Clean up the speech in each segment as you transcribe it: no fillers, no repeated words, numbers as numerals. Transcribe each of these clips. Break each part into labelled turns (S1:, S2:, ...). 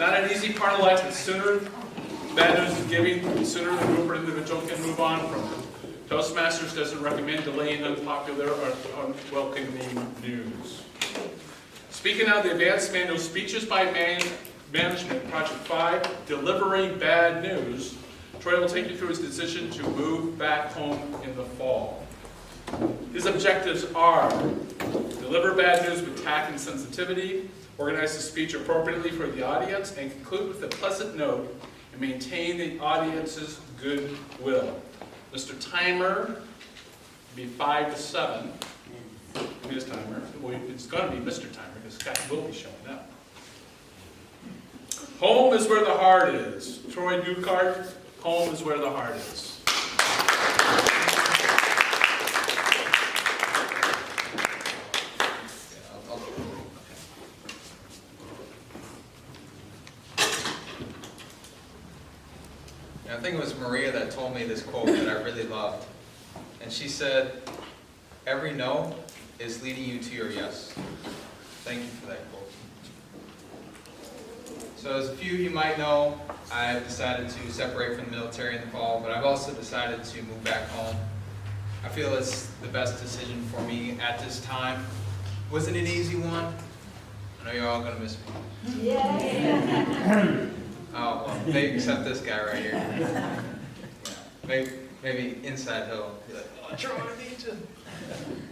S1: not an easy part of life, but sooner, bad news is giving, the sooner the group or individual can move on from it. Toastmasters doesn't recommend delaying unpopular or unwelcoming news. Speaking of the advanced manual speeches by management, Project 5, delivering bad news, Troy will take you through his decision to move back home in the fall. His objectives are deliver bad news with tact and sensitivity, organize the speech appropriately for the audience, and conclude with a pleasant note and maintain the audience's goodwill. Mr. Timer will be 5 to 7. His timer. Well, it's going to be Mr. Timer because Scott will be showing up. Home is where the heart is. Troy Dukart, home is where the heart is.
S2: I think it was Maria that told me this quote that I really loved. And she said, "Every no is leading you to your yes." Thank you for that quote. So as a few of you might know, I've decided to separate from the military in the fall, but I've also decided to move back home. I feel it's the best decision for me at this time. Wasn't an easy one. I know you're all going to miss me. Yeah. Oh, well, maybe except this guy right here. Maybe inside he'll be like, "Oh, Troy, I need you."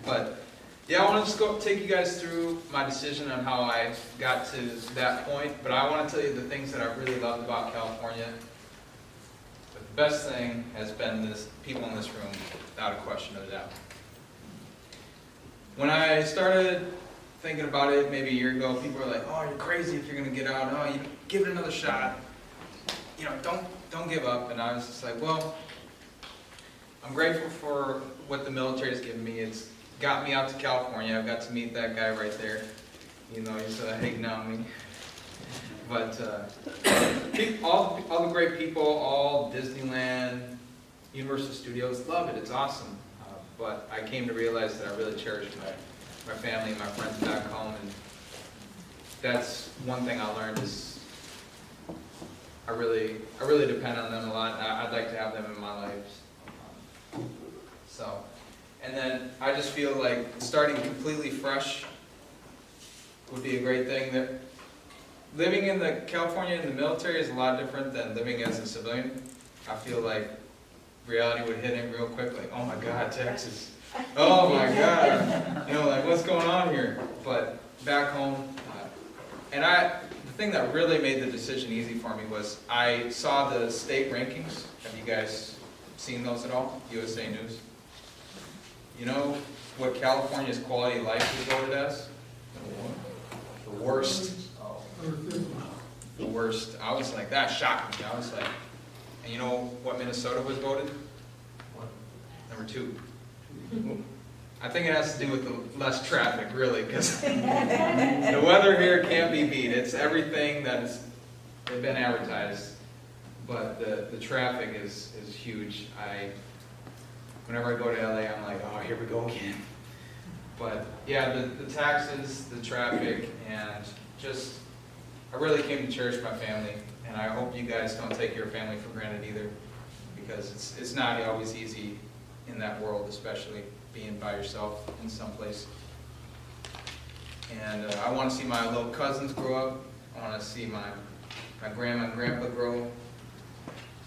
S2: But yeah, I want to just take you guys through my decision on how I got to that point. But I want to tell you the things that I really loved about California. But the best thing has been this people in this room, without a question of a doubt. When I started thinking about it maybe a year ago, people were like, "Oh, you're crazy if you're going to get out. Oh, you give it another shot. You know, don't give up." And I was just like, well, I'm grateful for what the military has given me. It's got me out to California. I've got to meet that guy right there, even though he's hating on me. But all the great people, all Disneyland, Universal Studios, love it. It's awesome. But I came to realize that I really cherish my family and my friends back home. And that's one thing I learned is I really depend on them a lot. I'd like to have them in my life. And then I just feel like starting completely fresh would be a great thing. That living in the California in the military is a lot different than living as a civilian. I feel like reality would hit in real quick, like, oh my God, Texas. Oh my God. You know, like, what's going on here? But back home, the thing that really made the decision easy for me was I saw the state rankings. Have you guys seen those at all? USA News. You know what California's quality of life is voted as? The worst. The worst. I was like, that shocked me. I was like, and you know what Minnesota was voted? Number 2. I think it has to do with the less traffic, really, because the weather here can't be beat. It's everything that's been advertised, but the traffic is huge. Whenever I go to LA, I'm like, oh, here we go again. But yeah, the taxes, the traffic, and just, I really came to cherish my family, and I hope you guys don't take your family for granted either, because it's not always easy in that world, especially being by yourself in some place. And I want to see my little cousins grow up. I want to see my grandma and grandpa grow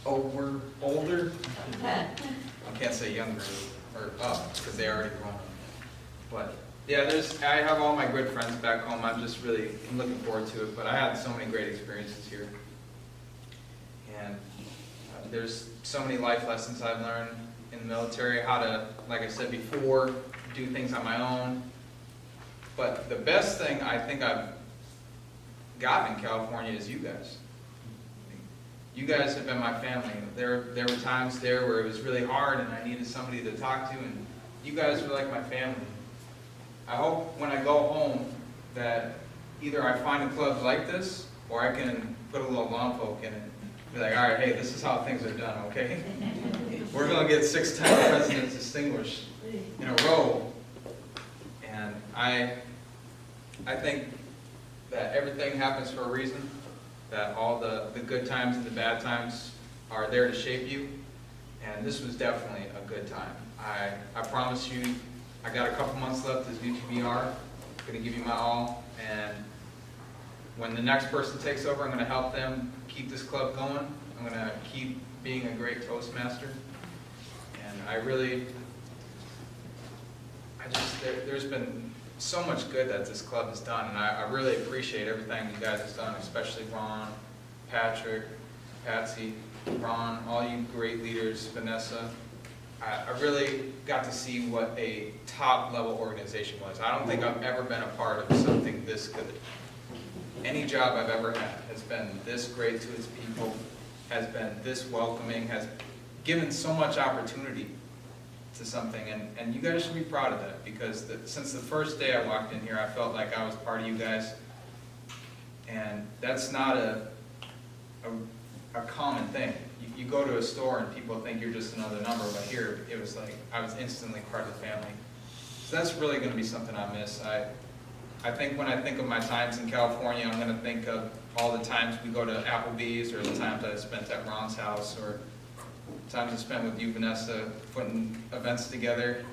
S2: older. I can't say younger or up because they already grown up. But yeah, I have all my good friends back home. I'm looking forward to it. But I had so many great experiences here, and there's so many life lessons I've learned in the military. How to, like I said before, do things on my own. But the best thing I think I've gotten in California is you guys. You guys have been my family. There were times there where it was really hard and I needed somebody to talk to, and you guys were like my family. I hope when I go home that either I find a club like this, or I can put a little lawn folk in it. Be like, all right, hey, this is how things are done, okay? We're going to get 6-time Presidents Distinguished in a row. And I think that everything happens for a reason. that all the good times and the bad times are there to shape you, and this was definitely a good time. I promise you, I got a couple months left as VPBR, I'm gonna give you my all, and when the next person takes over, I'm gonna help them keep this club going. I'm gonna keep being a great Toastmaster, and there's been so much good that this club has done, and I really appreciate everything you guys have done, especially Ron, Patrick, Patsy, Ron, all you great leaders, Vanessa. I really got to see what a top-level organization was. I don't think I've ever been a part of something this good. Any job I've ever had has been this great to its people, has been this welcoming, has given so much opportunity to something, and you guys should be proud of that, because since the first day I walked in here, I felt like I was part of you guys, and that's not a common thing. You go to a store and people think you're just another number, but here it was like I was instantly part of the family. So that's really going to be something I miss. I think when I think of my times in California, I'm going to think of all the times we go to Applebee's, or the times I spent at Ron's house, or times I spent with you, Vanessa, putting events together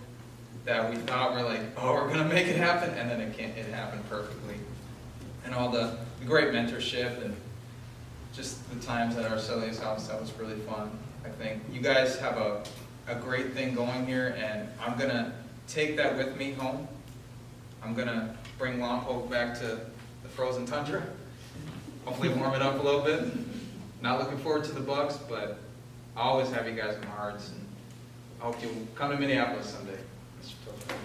S2: that we thought were like, oh, we're going to make it happen, and then it happened perfectly. And all the great mentorship and just the times at Arcelia's house, that was really fun. I think you guys have a great thing going here, and I'm going to take that with me home. I'm going to bring Lompoc back to the frozen tundra, hopefully warm it up a little bit. Not looking forward to the bugs, but I always have you guys in my hearts, and I hope you'll come to Minneapolis someday, Mr. Toastmaster.